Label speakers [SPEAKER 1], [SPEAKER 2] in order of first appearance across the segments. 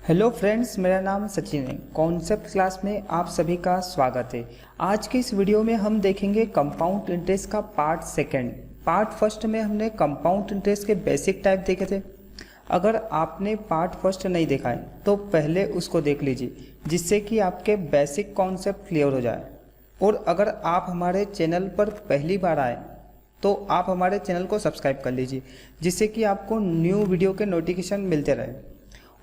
[SPEAKER 1] Hello friends, मेरा नाम सचिन है। कॉन्सेप्ट क्लास में आप सभी का स्वागत है। आज के इस वीडियो में हम देखेंगे कंपाउंड इंटरेस्ट का पार्ट सेकंड। पार्ट फर्स्ट में हमने कंपाउंड इंटरेस्ट के बेसिक टाइप देखे थे। अगर आपने पार्ट फर्स्ट नहीं देखा है तो पहले उसको देख लीजिए, जिससे कि आपके बेसिक कॉन्सेप्ट क्लियर हो जाए। और अगर आप हमारे चैनल पर पहली बार आए तो आप हमारे चैनल को सब्सक्राइब कर लीजिए, जिससे कि आपको न्यू वीडियो के नोटिफिकेशन मिलते रहे।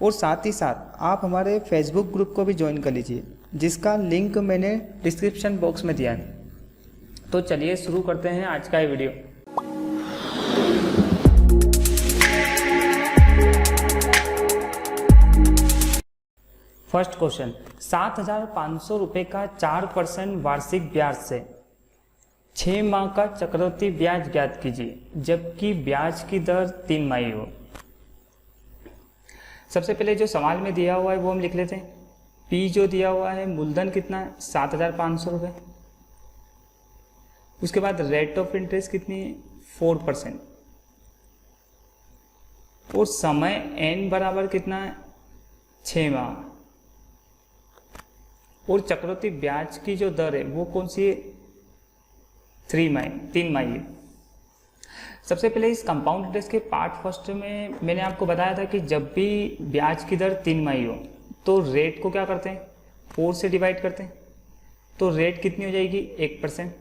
[SPEAKER 1] और साथ ही साथ आप हमारे फेसबुक ग्रुप को भी ज्वाइन कर लीजिए, जिसका लिंक मैंने डिस्क्रिप्शन बॉक्स में दिया है। तो चलिए शुरू करते हैं आज का ये वीडियो। फर्स्ट क्वेश्चन, 7,500 रुपये का 4% वार्षिक ब्याज से 6 माह का चक्रवृद्धि ब्याज ज्ञात कीजिए, जबकि ब्याज की दर 3 माही हो। सबसे पहले जो सवाल में दिया हुआ है वो हम लिख लेते हैं। पी जो दिया हुआ है, मूलधन कितना है 7,500 रुपये। उसके बाद रेट ऑफ इंटरेस्ट कितनी है 4%। और समय n बराबर कितना है 6 माह। और चक्रवृद्धि ब्याज की जो दर है वो कौन सी है 3 माही है। सबसे पहले इस कंपाउंड इंटरेस्ट के पार्ट फर्स्ट में मैंने आपको बताया था कि जब भी ब्याज की दर 3 माही हो तो रेट को क्या करते हैं 4 से डिवाइड करते हैं। तो रेट कितनी हो जाएगी 1%।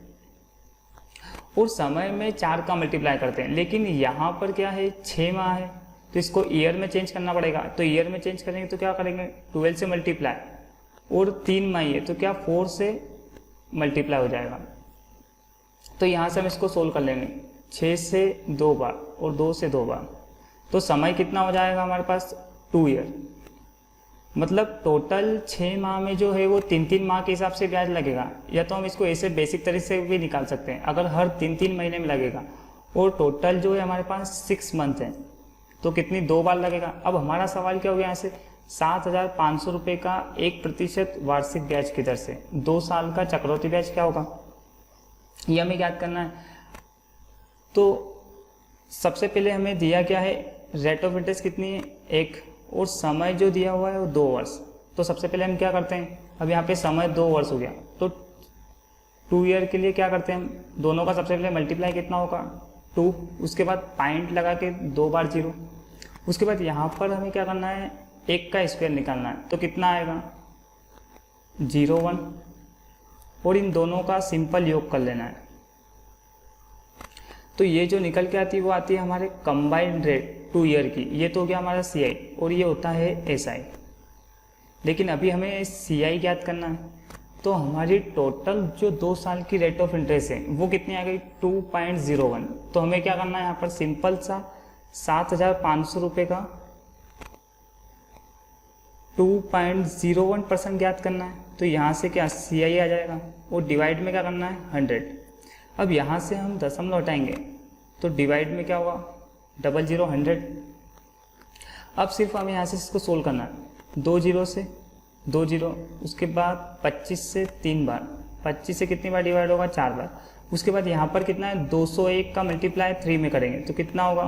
[SPEAKER 1] और समय में 4 का मल्टीप्लाई करते हैं, लेकिन यहाँ पर क्या है 6 माह है तो इसको ईयर में चेंज करना पड़ेगा। तो ईयर में चेंज करेंगे तो क्या करेंगे 12 से मल्टीप्लाई। और 3 माही है तो क्या 4 से मल्टीप्लाई हो जाएगा। तो यहाँ से हम इसको सोल्व कर लेंगे 6 से 2 बार और 2 से 2 बार। तो समय कितना हो जाएगा हमारे पास 2 ईयर। मतलब टोटल 6 माह में जो है वो 3-3 माह के हिसाब से ब्याज लगेगा। या तो हम इसको ऐसे बेसिक तरीके से भी निकाल सकते हैं, अगर हर 3-3 महीने में लगेगा और टोटल जो है हमारे पास 6 मंथ है तो कितनी 2 बार लगेगा। अब हमारा सवाल क्या हो गया यहाँ से 7,500 रुपये का 1% वार्षिक ब्याज की दर से 2 साल का चक्रवृद्धि ब्याज क्या होगा ये हमें याद करना है। तो सबसे पहले हमें दिया क्या है रेट ऑफ इंटरेस्ट कितनी है 1 और समय जो दिया हुआ है वो 2 वर्ष। तो सबसे पहले हम क्या करते हैं, अब यहाँ पे समय 2 वर्ष हो गया तो 2 ईयर के लिए क्या करते हैं हम दोनों का सबसे पहले मल्टीप्लाई कितना होगा 2। उसके बाद पॉइंट लगा के 2 बार 0। उसके बाद यहाँ पर हमें क्या करना है 1 का स्क्वायर निकालना है तो कितना आएगा 0,1। और इन दोनों का सिंपल योग कर लेना है। तो ये जो निकल के आती है वो आती है हमारे कंबाइंड रेट 2 ईयर की। ये तो हो गया हमारा CI और ये होता है SI। लेकिन अभी हमें CI ज्ञात करना है। तो हमारी टोटल जो 2 साल की रेट ऑफ इंटरेस्ट है वो कितनी आ गई 2.01। तो हमें क्या करना है यहाँ पर सिंपल सा 7,500 रुपये का 2.01% ज्ञात करना है। तो यहाँ से क्या CI आ जाएगा और डिवाइड में क्या करना है 100। अब यहाँ से हम दशमलव हटाएंगे तो डिवाइड में क्या होगा 00 100। अब सिर्फ हमें यहाँ से इसको सोल्व करना है 2 0 से 2 0। उसके बाद 25 से 3 बार, 25 से कितनी बार डिवाइड होगा 4 बार। उसके बाद यहाँ पर कितना है 201 का मल्टीप्लाई 3 में करेंगे तो कितना होगा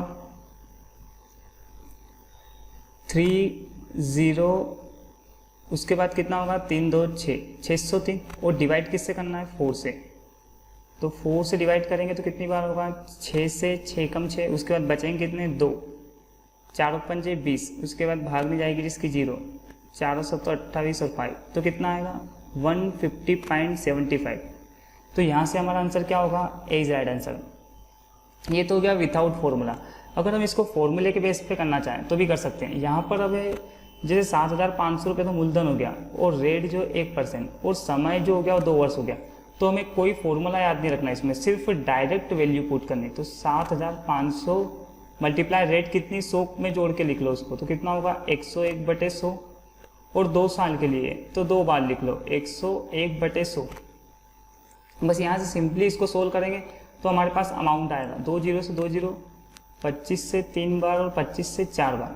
[SPEAKER 1] 30। उसके बाद कितना होगा 3 2 6 603। और डिवाइड किससे करना है 4 से। तो 4 से डिवाइड करेंगे तो कितनी बार होगा 6 से 6 कम 6। उसके बाद बचेंगे कितने 2 4 पंजे 20। उसके बाद भाग में जाएगी जिसकी 0 4 7 28 और 5 तो कितना आएगा 150.75। तो यहाँ से हमारा आंसर क्या होगा इज राइट आंसर। ये तो हो गया विदाउट फॉर्मूला। अगर हम इसको फॉर्मूले के बेस पे करना चाहें तो भी कर सकते हैं। यहाँ पर अब जैसे 7,500 रुपये तो मूलधन हो गया और रेट जो 1% और समय जो हो गया वो 2 वर्ष हो गया। तो हमें कोई फॉर्मूला याद नहीं रखना, इसमें सिर्फ डायरेक्ट वैल्यू पुट करनी। तो 7,500 मल्टीप्लाई रेट कितनी 100 में जोड़ के लिख लो उसको तो कितना होगा 101/100। और 2 साल के लिए तो 2 बार लिख लो 101/100। बस यहाँ से सिंपली इसको सोल्व करेंगे तो हमारे पास अमाउंट आएगा 2 0 से 2 0, 25 से 3 बार और 25 से 4 बार।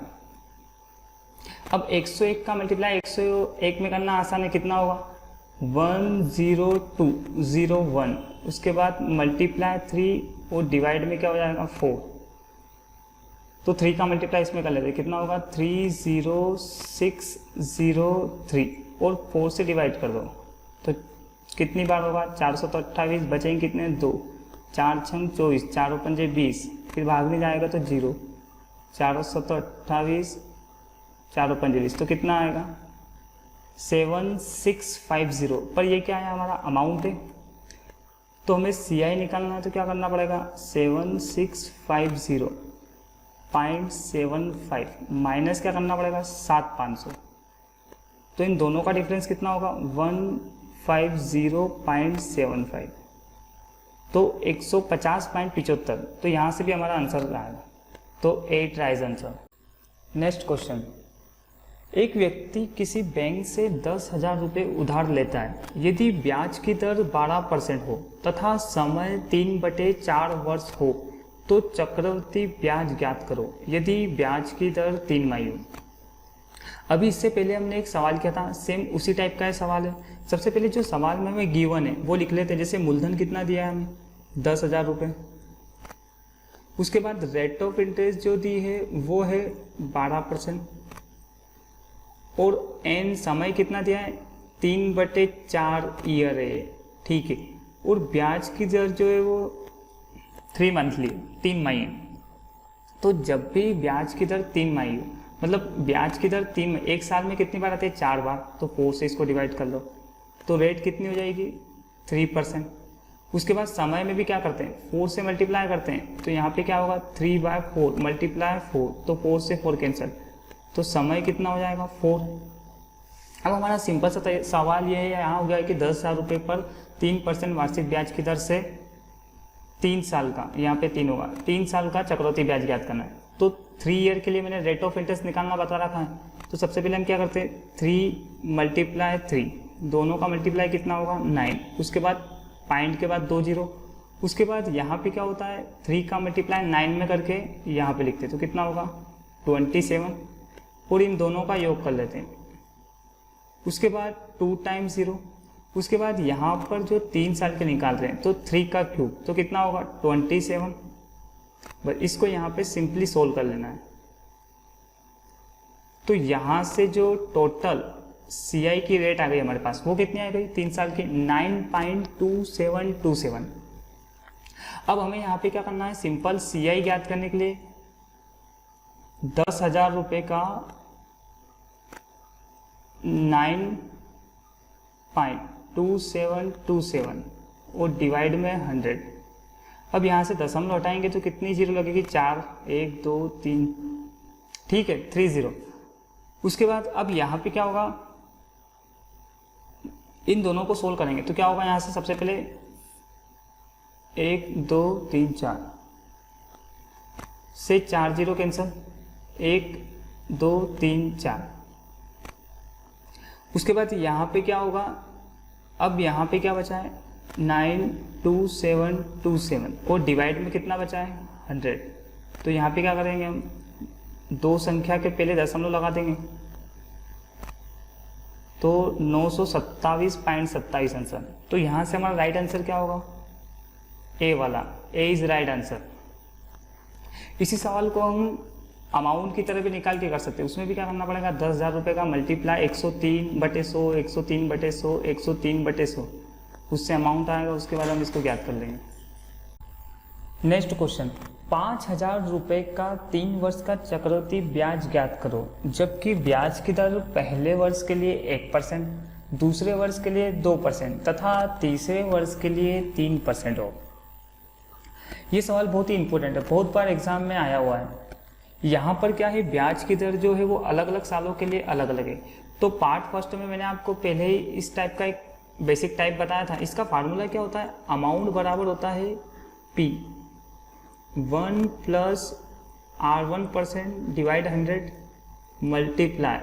[SPEAKER 1] अब 101 का मल्टीप्लाई 101 में करना आसान है, कितना होगा 10201। उसके बाद मल्टीप्लाई 3 और डिवाइड में क्या हो जाएगा 4। तो 3 का मल्टीप्लाई इसमें कर लेते हैं, कितना होगा 30603 और 4 से डिवाइड कर दो तो कितनी बार होगा 428, बचेंगे कितने 2, 4 छंग 24, 4 पंजे 20, फिर भागने जाएगा तो 0, 428 4 पंजे 20, तो कितना आएगा 7650। पर ये क्या है हमारा अमाउंट है, तो हमें CI निकालना है तो क्या करना पड़ेगा 7650.75 माइनस क्या करना पड़ेगा 7500, तो इन दोनों का डिफरेंस कितना होगा 150.75, तो 150.75, तो यहाँ से भी हमारा आंसर आएगा, तो 8 राइट आंसर। नेक्स्ट क्वेश्चन, एक व्यक्ति किसी बैंक से 10,000 रुपये उधार लेता है, यदि ब्याज की दर 12% हो तथा समय 3/4 वर्ष हो तो चक्रवृद्धि ब्याज ज्ञात करो यदि ब्याज की दर 3 माही हो। अभी इससे पहले हमने एक सवाल किया था, सेम उसी टाइप का है सवाल है। सबसे पहले जो सवाल में हमें गिवन है वो लिख लेते हैं, जैसे मूलधन कितना दिया है हमें 10,000 रुपये, उसके बाद रेट ऑफ इंटरेस्ट जो दी है वो है 12%, और एन समय कितना दिया है 3/4 ईयर है, ठीक है, और ब्याज की दर जो है वो 3 मंथली 3 माही है। तो जब भी ब्याज की दर 3 माही हो, मतलब ब्याज की दर 3 एक साल में कितनी बार आती है 4 बार, तो 4 से इसको डिवाइड कर लो तो रेट कितनी हो जाएगी 3%। उसके बाद समय में भी क्या करते हैं 4 से मल्टीप्लाई करते हैं, तो यहाँ पे क्या होगा 3/4 मल्टीप्लाई 4, तो 4 से 4 कैंसिल, तो समय कितना हो जाएगा 4। अब हमारा सिंपल सा सवाल ये है यहाँ हो गया कि 10,000 रुपये पर 3% वार्षिक ब्याज की दर से 3 साल का, यहाँ पे 3 होगा, 3 साल का चक्रवृद्धि ब्याज ज्ञात करना है। तो 3 ईयर के लिए मैंने रेट ऑफ इंटरेस्ट निकालना बता रखा है, तो सबसे पहले हम क्या करते हैं 3 × 3, दोनों का मल्टीप्लाई कितना होगा 9, उसके बाद पॉइंट के बाद 2 जीरो, उसके बाद यहाँ पे क्या होता है 3 का मल्टीप्लाई 9 में करके यहाँ पे लिखते हैं, तो कितना होगा 27, और इन दोनों का योग कर लेते हैं। उसके बाद 2 × 0, उसके बाद यहाँ पर जो 3 साल के निकाल रहे हैं तो 3 का क्यूब, तो कितना होगा 27, बस इसको यहाँ पे सिंपली सोल्व कर लेना है। तो यहाँ से जो टोटल CI की रेट आ गई हमारे पास वो कितनी आ गई 3 साल की 9.2727। अब हमें यहाँ पे क्या करना है, सिंपल CI ज्ञात करने के लिए 10,000 रुपये का 9.2727 और डिवाइड में 100। अब यहाँ से दशमलव हटाएंगे तो कितनी जीरो लगेगी 4, 1 2 3, ठीक है 3 0। उसके बाद अब यहाँ पे क्या होगा, इन दोनों को सोल्व करेंगे तो क्या होगा, यहाँ से सबसे पहले 1 2 3 4 से 4 जीरो कैंसिल, 1 2 3 4। उसके बाद यहाँ पे क्या होगा, अब यहाँ पे क्या बचा है 92727 और डिवाइड में कितना बचा है 100। तो यहाँ पे क्या करेंगे हम, 2 संख्या के पहले दशमलव लगा देंगे तो 927.27 आंसर। तो यहाँ से हमारा राइट आंसर क्या होगा, ए वाला, ए इज राइट आंसर। इसी सवाल को हम अमाउंट की तरह भी निकाल के कर सकते हैं, उसमें भी क्या करना पड़ेगा 10,000 रुपये का मल्टीप्लाई 103/100 103/100 103/100, उससे अमाउंट आएगा, उसके बाद हम इसको ज्ञात कर लेंगे। नेक्स्ट क्वेश्चन, 5,000 रुपये का 3 वर्ष का चक्रवृद्धि ब्याज ज्ञात करो जबकि ब्याज की दर पहले वर्ष के लिए 1%, दूसरे वर्ष के लिए 2% तथा तीसरे वर्ष के लिए 3% हो। ये सवाल बहुत ही इंपॉर्टेंट है, बहुत बार एग्जाम में आया हुआ है। यहाँ पर क्या है, ब्याज की दर जो है वो अलग अलग सालों के लिए अलग अलग है। तो पार्ट फर्स्ट में मैंने आपको पहले ही इस टाइप का एक बेसिक टाइप बताया था। इसका फार्मूला क्या होता है, अमाउंट बराबर होता है P 1 + R1% divide 100 multiply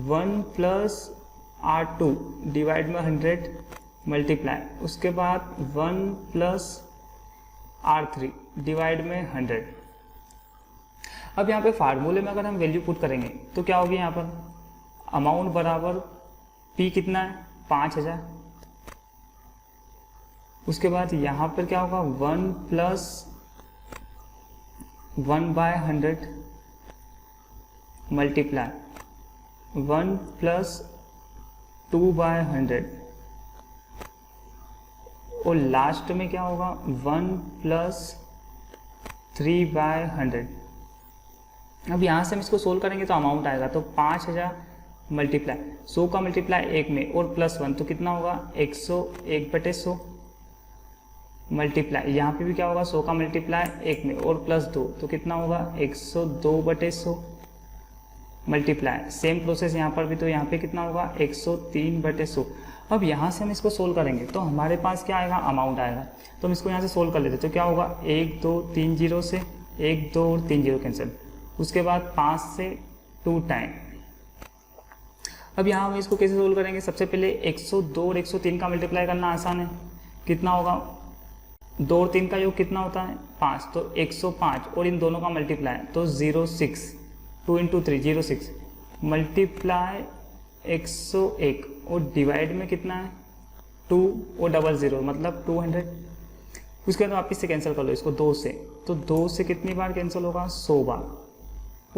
[SPEAKER 1] 1 + R2 divide में 100 मल्टीप्लाई, उसके बाद 1 + R3 डिवाइड में 100। अब यहाँ पे फार्मूले में अगर हम वैल्यू पुट करेंगे तो क्या होगी, यहाँ पर अमाउंट बराबर P कितना है 5,000, उसके बाद यहाँ पर क्या होगा 1 + 1/100 मल्टीप्लाई 1 + 2/100 और लास्ट में क्या होगा 1 + 3/100। अब यहाँ से हम इसको सोल्व करेंगे तो अमाउंट आएगा, तो 5000 मल्टीप्लाई 100 का मल्टीप्लाई 1 में और +1 तो कितना होगा 101/100 मल्टीप्लाई यहाँ पे भी क्या होगा 100 का मल्टीप्लाई 1 में और +2 तो कितना होगा 102/100 मल्टीप्लाई। सेम प्रोसेस यहाँ पर भी, तो यहाँ पे कितना होगा 103/100। अब यहाँ से हम इसको सोल्व करेंगे तो हमारे पास क्या आएगा अमाउंट आएगा, तो हम इसको यहाँ से सोल्व कर लेते तो क्या होगा 1 2 3 0 से 1 2 और 3 0 कैंसिल, उसके बाद 5 से 2 टाइम। अब यहाँ हम इसको कैसे सोल्व करेंगे, सबसे पहले 102 और 103 का मल्टीप्लाई करना आसान है, कितना होगा 2 और 3 का योग कितना होता है 5, तो 105 और इन दोनों का मल्टीप्लाई तो 06 2 × 3 06 मल्टीप्लाई 101 और डिवाइड में कितना है 2 और 00 मतलब 200। उसके बाद वापस से कैंसिल कर लो इसको 2 से, तो 2 से कितनी बार कैंसिल होगा 100 बार,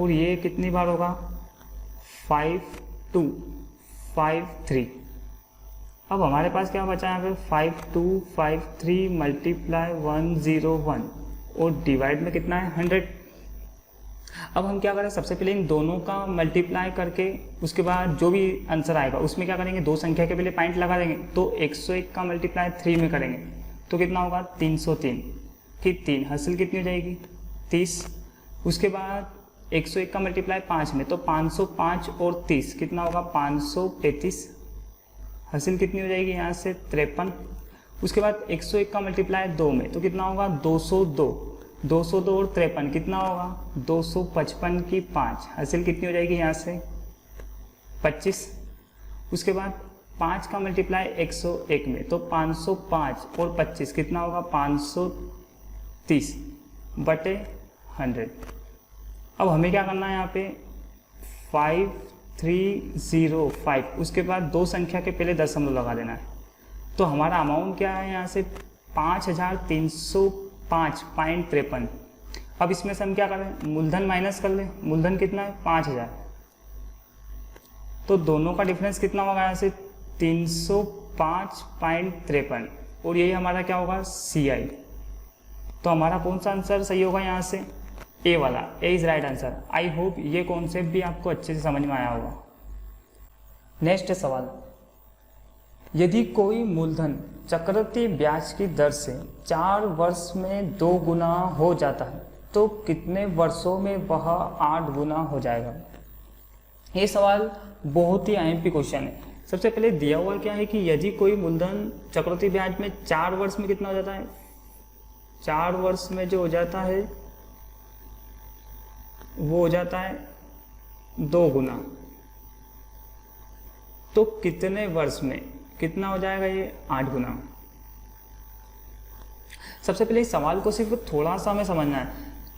[SPEAKER 1] और ये कितनी बार होगा 5 2 5 3। अब हमारे पास क्या बचा है यहाँ पे 5 2 5 3 मल्टीप्लाई 101 और डिवाइड में कितना है 100। अब हम क्या करें, सबसे पहले इन दोनों का मल्टीप्लाई करके उसके बाद जो भी आंसर आएगा उसमें क्या करेंगे, दो संख्या के पहले पॉइंट लगा देंगे, तो 101 का मल्टीप्लाई 3 में करेंगे तो कितना होगा 303 की 3 हासिल कितनी हो जाएगी 30। उसके बाद 101 का मल्टीप्लाई 5 में, तो 505 और 30 कितना होगा 533 हासिल कितनी हो जाएगी यहाँ से 53। उसके बाद 101 का मल्टीप्लाई 2 में, तो कितना होगा 202 202 और 53 कितना होगा 255 की 5 हासिल कितनी हो जाएगी यहाँ से 25। उसके बाद 5 का मल्टीप्लाई 101 में, तो 505 और 25 कितना होगा 530/100। अब हमें क्या करना है यहाँ पे 5305, उसके बाद दो संख्या के पहले दशमलव लगा देना है, तो हमारा अमाउंट क्या है यहाँ से 5305.53। अब इसमें से हम क्या करें, मूलधन माइनस कर लें, मूलधन कितना है 5000, तो दोनों का डिफरेंस कितना होगा यहाँ से 305.53 और यही हमारा क्या होगा CI। तो हमारा कौन सा आंसर सही होगा यहाँ से ए वाला, A is right answer. I hope ये कॉन्सेप्ट भी आपको अच्छे से समझ में आया होगा। नेक्स्ट सवाल, यदि कोई मूलधन चक्रवृद्धि ब्याज की दर से 4 वर्ष में 2 गुना हो जाता है तो कितने वर्षों में वह 8 गुना हो जाएगा। ये सवाल बहुत ही IMP क्वेश्चन है। सबसे पहले दिया हुआ क्या है कि यदि कोई मूलधन चक्रवृद्धि ब्याज में 4 वर्ष में कितना हो जाता है, 4 वर्ष में जो हो जाता है वो हो जाता है 2 गुना, तो कितने वर्ष में कितना हो जाएगा ये 8 गुना। सबसे पहले इस सवाल को सिर्फ थोड़ा सा हमें समझना है,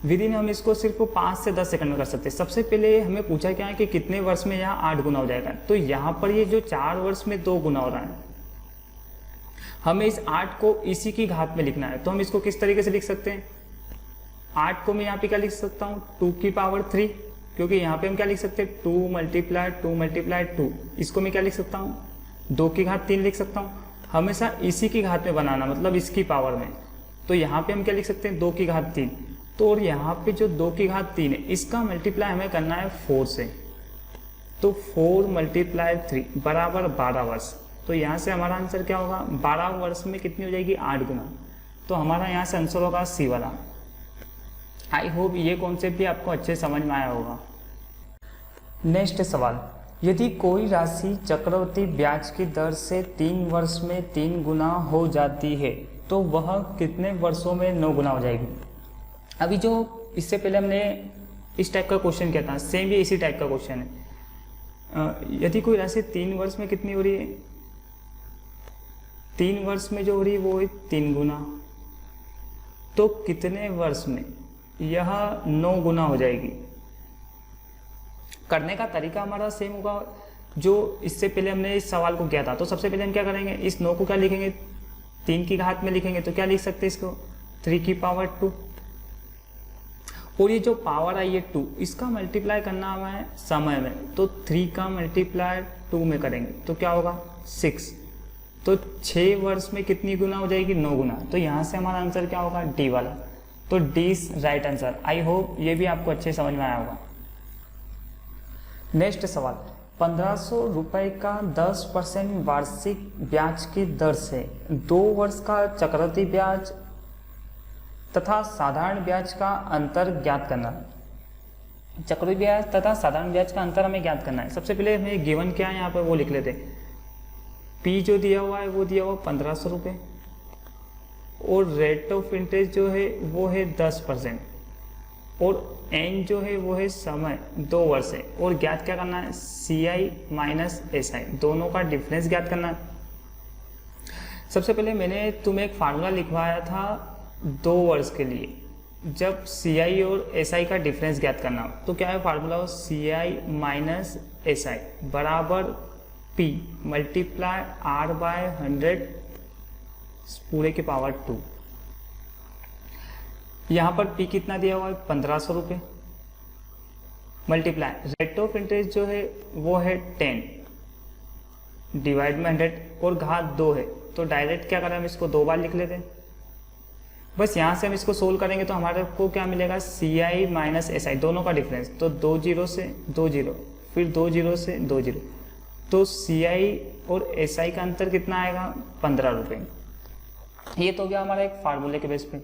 [SPEAKER 1] विदिन हम इसको सिर्फ 5 से 10 सेकंड में कर सकते हैं। सबसे पहले हमें पूछा क्या है कि कितने वर्ष में यहाँ 8 गुना हो जाएगा, तो यहाँ पर ये जो 4 वर्ष में 2 गुना हो रहा है, हमें इस 8 को इसी की घात में लिखना है। तो हम इसको किस तरीके से लिख सकते हैं, 8 को मैं यहाँ पे क्या लिख सकता हूँ 2 की पावर 3, क्योंकि यहाँ पे हम क्या लिख सकते हैं 2 × 2 इसको मैं क्या लिख सकता हूँ 2 की घात 3 लिख सकता हूँ। हमेशा इसी की घात में बनाना, मतलब इसकी पावर में। तो यहाँ पे हम क्या लिख सकते हैं 2 की घात 3, तो और यहाँ पे जो 2 की घात 3 है इसका मल्टीप्लाई हमें करना है 4 से, तो 4 × 3 बराबर 12 वर्ष। तो यहाँ से हमारा आंसर क्या होगा 12 वर्ष में कितनी हो जाएगी 8 गुना। तो हमारा यहाँ से आंसर होगा C वाला। आई होप ये कॉन्सेप्ट भी आपको अच्छे समझ में आया होगा। नेक्स्ट सवाल, यदि कोई राशि चक्रवृद्धि ब्याज की दर से 3 वर्ष में 3 गुना हो जाती है तो वह कितने वर्षों में 9 गुना हो जाएगी। अभी जो इससे पहले हमने इस टाइप का क्वेश्चन किया था, सेम ये इसी टाइप का क्वेश्चन है। यदि कोई राशि 3 वर्ष में कितनी हो रही है, 3 वर्ष में जो हो रही है वो है 3 गुना, तो कितने वर्ष में यह 9 गुना हो जाएगी। करने का तरीका हमारा सेम होगा जो इससे पहले हमने इस सवाल को किया था। तो सबसे पहले हम क्या करेंगे, इस 9 को क्या लिखेंगे 3 की घात में लिखेंगे, तो क्या लिख सकते हैं इसको 3 की पावर 2, और ये जो पावर आई है 2, इसका मल्टीप्लाई करना है समय में, तो 3 का मल्टीप्लाई 2 में करेंगे तो क्या होगा 6। तो 6 वर्ष में कितनी गुना हो जाएगी 9 गुना। तो यहाँ से हमारा आंसर क्या होगा डी वाला। तो D is right answer. I hope ये भी आपको अच्छे समझ में आया होगा। नेक्स्ट सवाल, 1500 रुपये का 10% वार्षिक ब्याज की दर से 2 वर्ष का चक्रवृद्धि ब्याज तथा साधारण ब्याज का अंतर ज्ञात करना है। चक्रवृद्धि ब्याज तथा साधारण ब्याज का अंतर हमें ज्ञात करना है। सबसे पहले हमें गिवन क्या है यहाँ पर वो लिख लेते हैं। पी जो दिया हुआ है वो दिया हुआ 1500 रुपये और रेट ऑफ इंटरेस्ट जो है वो है 10% और एन जो है वो है समय 2 वर्ष है और ज्ञात क्या करना है CI माइनस SI, दोनों का डिफरेंस ज्ञात करना है। सबसे पहले मैंने तुम्हें एक फार्मूला लिखवाया था 2 वर्ष के लिए, जब CI और SI का डिफरेंस ज्ञात करना हो तो क्या है फार्मूला हो CI माइनस SI बराबर P मल्टीप्लाई R बाय 100 पूरे के पावर 2। यहाँ पर P कितना दिया हुआ है 1500 रुपये मल्टीप्लाई रेट ऑफ इंटरेस्ट जो है वो है 10 डिवाइड में 100 और घात 2 है, तो डायरेक्ट क्या करें हम इसको 2 बार लिख लेते हैं। बस यहाँ से हम इसको सोल्व करेंगे तो हमारे को क्या मिलेगा CI माइनस SI, दोनों का डिफरेंस, तो 2 0 से 2 0 फिर 2 0 से 2 0, तो CI और SI का अंतर कितना आएगा 15 रुपये। ये तो गया हमारा एक फार्मूले के बेस पे।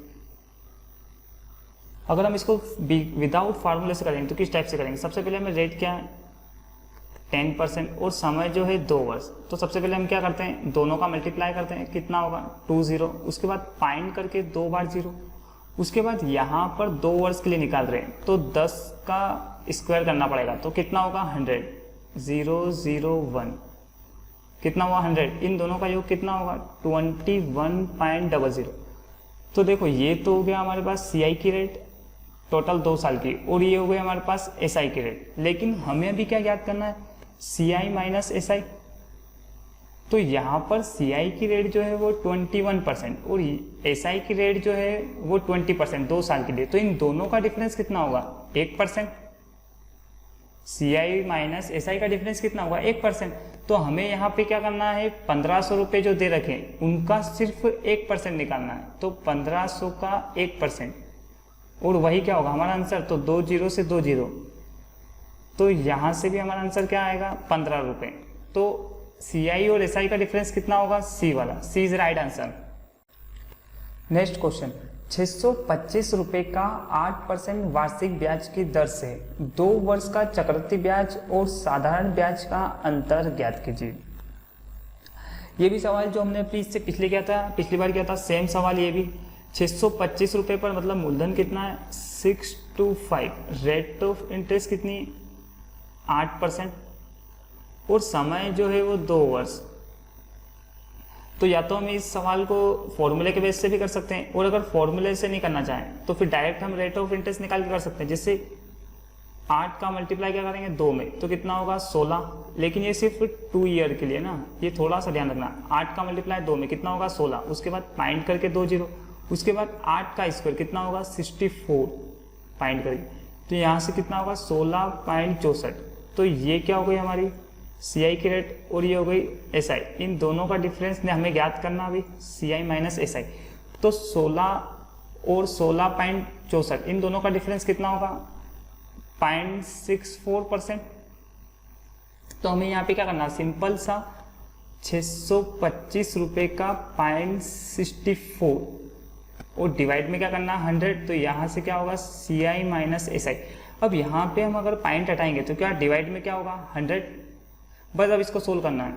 [SPEAKER 1] अगर हम इसको विदाउट फार्मूले से करेंगे तो किस टाइप से करेंगे। सबसे पहले हमें रेट क्या है 10% और समय जो है 2 वर्ष, तो सबसे पहले हम क्या करते हैं दोनों का मल्टीप्लाई करते हैं, कितना होगा 2 0, उसके बाद फाइंड करके 2 बार 0, उसके बाद यहाँ पर 2 वर्ष के लिए निकाल रहे हैं तो 10 का स्क्वायर करना पड़ेगा, तो कितना होगा 100 0 0 1, कितना हुआ 100, इन दोनों का योग कितना होगा 21.00। तो देखो ये तो हो गया हमारे पास CI की रेट टोटल 2 साल की और ये हो गई हमारे पास SI की रेट, लेकिन हमें अभी क्या याद करना है CI माइनस SI। तो यहाँ पर CI की रेट जो है वो 21% और SI की रेट जो है वो 20% 2 साल के लिए, तो इन दोनों का डिफरेंस कितना होगा 1%। CI माइनस SI का डिफरेंस कितना होगा 1%। तो हमें यहाँ पे क्या करना है 1500 रुपये जो दे रखे उनका सिर्फ 1% निकालना है, तो 1500 का 1% और वही क्या होगा हमारा आंसर, तो 2 0 से 2 0, तो यहाँ से भी हमारा आंसर क्या आएगा 15 रुपये। तो CI और SI का डिफरेंस कितना होगा C वाला, C is right answer. Next question, 625 रुपये का 8% वार्षिक ब्याज की दर से 2 वर्ष का चक्रवृद्धि ब्याज और साधारण ब्याज का अंतर ज्ञात कीजिए। ये भी सवाल जो हमने पिछली पिछली बार किया था सेम सवाल, ये भी 625 रुपये पर मतलब मूलधन कितना है 625, रेट ऑफ इंटरेस्ट कितनी 8% और समय जो है वो 2 वर्ष। तो या तो हम इस सवाल को फॉर्मूले के बेस से भी कर सकते हैं और अगर फॉर्मूले से नहीं करना चाहें तो फिर डायरेक्ट हम रेट ऑफ इंटरेस्ट निकाल के कर सकते हैं। जैसे 8 का मल्टीप्लाई क्या करेंगे 2 में तो कितना होगा 16, लेकिन ये सिर्फ 2 ईयर के लिए ना, ये थोड़ा सा ध्यान रखना। 8 का मल्टीप्लाई 2 में कितना होगा 16, उसके बाद पाइंट करके 2 0, उसके बाद 8 का स्क्वायर कितना होगा 64 पाइंट करके, तो यहाँ से कितना होगा 16.64। तो ये क्या हो गई हमारी CI की रेट और ये हो गई SI, इन दोनों का डिफरेंस ने हमें ज्ञात करना अभी CI माइनस SI। तो 16 और 16.64 इन दोनों का डिफरेंस कितना होगा 0.64%। तो हमें यहाँ पे क्या करना सिंपल सा 625 रुपये का 0.64 और डिवाइड में क्या करना 100, तो यहाँ से क्या होगा CI माइनस SI। अब यहाँ पे हम अगर पॉइंट हटाएंगे तो क्या डिवाइड में क्या होगा 100, बस अब इसको सोल्व करना है।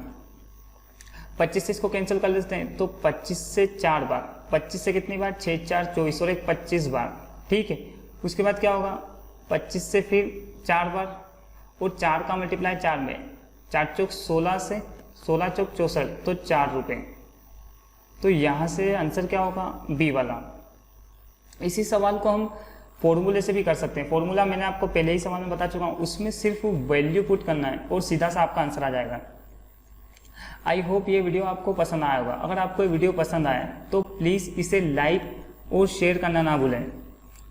[SPEAKER 1] 25 से इसको कैंसिल कर लेते हैं तो 25 से 4 बार, 25 से कितनी बार 6 4 24 और एक 25 बार, ठीक है। उसके बाद क्या होगा 25 से फिर 4 बार और 4 का मल्टीप्लाई 4 में, 4 चौक 16 से 16 चौक 64, तो 4 रुपये। तो यहाँ से आंसर क्या होगा बी वाला। इसी सवाल को हम फॉर्मूले से भी कर सकते हैं। फॉर्मूला मैंने आपको पहले ही सवाल में बता चुका हूँ, उसमें सिर्फ वैल्यू पुट करना है और सीधा सा आपका आंसर आ जाएगा। आई होप ये वीडियो आपको पसंद आया होगा। अगर आपको ये वीडियो पसंद आया तो प्लीज़ इसे लाइक और शेयर करना ना भूलें।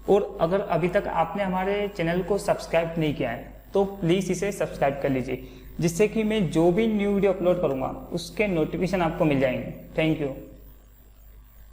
[SPEAKER 1] और अगर अभी तक आपने हमारे चैनल को सब्सक्राइब नहीं किया है तो प्लीज़ इसे सब्सक्राइब कर लीजिए, जिससे कि मैं जो भी न्यू वीडियो अपलोड करूँगा उसके नोटिफिकेशन आपको मिल जाएंगे। Thank you.